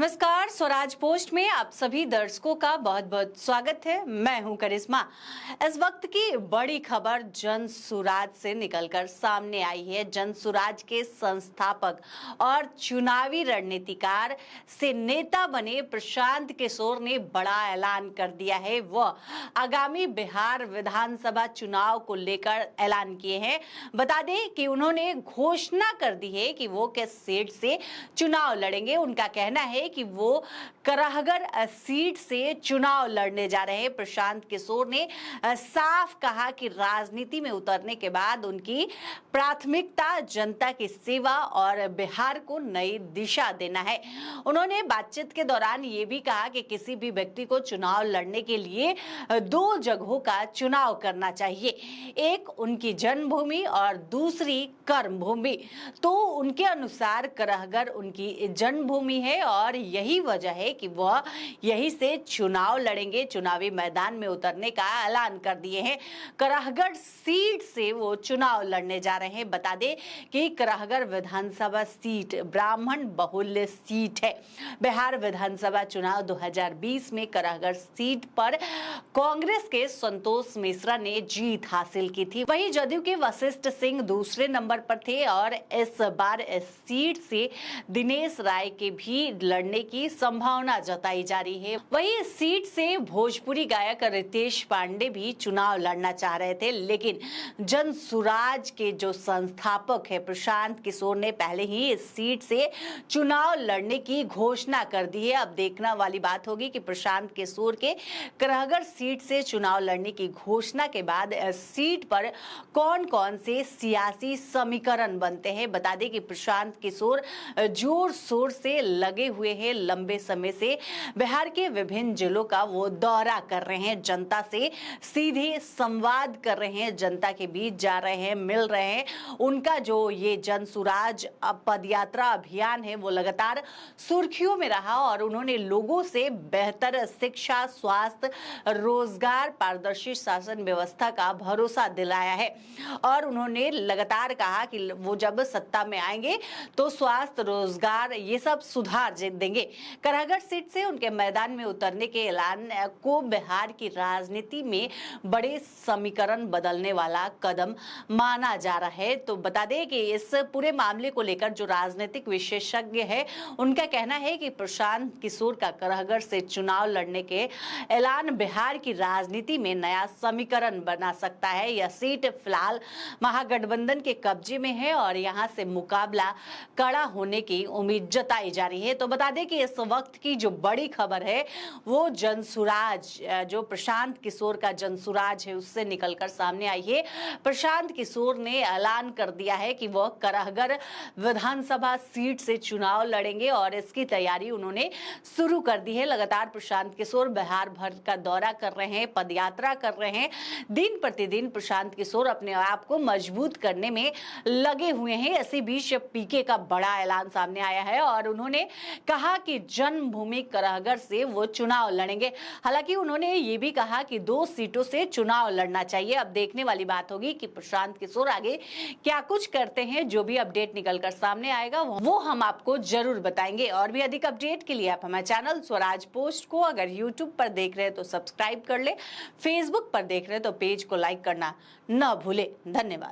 नमस्कार, स्वराज पोस्ट में आप सभी दर्शकों का बहुत बहुत स्वागत है। मैं हूं करिश्मा। इस वक्त की बड़ी खबर जन सुराज से निकलकर सामने आई है। जन सुराज के संस्थापक और चुनावी रणनीतिकार से नेता बने प्रशांत किशोर ने बड़ा ऐलान कर दिया है। वह आगामी बिहार विधानसभा चुनाव को लेकर ऐलान किए हैं। बता दें कि उन्होंने घोषणा कर दी है कि वो किस सीट से चुनाव लड़ेंगे। उनका कहना है कि वो कराहगर सीट से चुनाव लड़ने जा रहे हैं। प्रशांत किशोर ने साफ कहा कि राजनीति में उतरने के बाद उनकी प्राथमिकता जनता की सेवा और बिहार को नई दिशा देना है। उन्होंने बातचीत के दौरान ये भी कहा कि किसी भी व्यक्ति को चुनाव लड़ने के लिए दो जगहों का चुनाव करना चाहिए, एक उनकी जन्मभूमि और दूसरी कर्मभूमि। तो उनके अनुसार कराहगर उनकी जन्मभूमि है और यही वजह है कि वह यहीं से चुनाव लड़ेंगे। चुनावी मैदान में उतरने का ऐलान कर दिए हैं। कराहगढ़ सीट से वो चुनाव लड़ने जा रहे हैं। बता दें कि कराहगढ़ विधानसभा सीट ब्राह्मण बहुल्य सीट है। बिहार विधानसभा चुनाव 2020 में कराहगढ़ सीट पर कांग्रेस के संतोष मिश्रा ने जीत हासिल की थी। वहीं जदयू के वशिष्ठ सिंह दूसरे नंबर पर थे और इस बार इस सीट से दिनेश राय के भी लड़ने की संभावना जताई जा रही है। वहीं इस सीट से भोजपुरी गायक रितेश पांडे भी चुनाव लड़ना चाह रहे थे, लेकिन जन सुराज के जो संस्थापक है प्रशांत किशोर ने पहले ही इस सीट से चुनाव लड़ने की घोषणा कर दी है। अब देखना वाली बात होगी कि प्रशांत किशोर के कराहगढ़ सीट से चुनाव लड़ने की घोषणा के बाद इस सीट पर कौन कौन से सियासी समीकरण बनते हैं। बता दें कि प्रशांत किशोर जोर शोर से लगे हुए हैं। लंबे समय से बिहार के विभिन्न जिलों का वो दौरा कर रहे हैं, जनता से सीधे संवाद कर रहे हैं, जनता के बीच जा रहे हैं, मिल रहे हैं। उनका जो ये जन सुराज पदयात्रा अभियान है वो लगातार सुर्खियों में रहा और उन्होंने लोगों से बेहतर शिक्षा, स्वास्थ्य, रोजगार, पारदर्शी शासन व्यवस्था का भरोसा दिलाया है। और उन्होंने लगातार कहा कि वो जब सत्ता में आएंगे तो स्वास्थ्य, रोजगार ये सब सुधार देंगे। कराहगढ़ सीट से उनके मैदान में उतरने के ऐलान को बिहार की राजनीति में बड़े समीकरण बदलने वाला कदम माना जा रहा है। तो बता दें कि इस पूरे मामले को लेकर जो राजनीतिक विशेषज्ञ है उनका कहना है कि प्रशांत किशोर का कराहगढ़ से चुनाव लड़ने के ऐलान बिहार की राजनीति में नया समीकरण बना सकता है। यह सीट फिलहाल महागठबंधन के कब्जे में है और यहां से मुकाबला कड़ा होने की उम्मीद जताई जा रही है। तो बता दें कि इस वक्त की जो बड़ी खबर है वो जनसुराज, जो प्रशांत किशोर का जनसुराज है उससे निकलकर सामने आई है। प्रशांत किशोर ने ऐलान कर दिया है कि वह कराहगढ़ विधानसभा सीट से चुनाव लड़ेंगे और इसकी तैयारी उन्होंने शुरू कर दी है। लगातार प्रशांत किशोर बिहार भर का दौरा कर रहे हैं, पदयात्रा कर रहे हैं। दिन प्रतिदिन प्रशांत किशोर अपने आप को मजबूत करने में लगे हुए हैं। इसी बीच पीके का बड़ा ऐलान सामने आया है और उन्होंने कहा कि जन्मभूमि कराहगढ़ से वो चुनाव लड़ेंगे। हालांकि उन्होंने ये भी कहा कि दो सीटों से चुनाव लड़ना चाहिए। अब देखने वाली बात होगी कि प्रशांत किशोर आगे क्या कुछ करते हैं। जो भी अपडेट निकलकर सामने आएगा वो हम आपको जरूर बताएंगे। और भी अधिक अपडेट के लिए आप हमारे चैनल स्वराज पोस्ट को अगर यूट्यूब पर देख रहे हैं तो सब्सक्राइब कर ले, फेसबुक पर देख रहे हैं तो पेज को लाइक करना न भूले। धन्यवाद।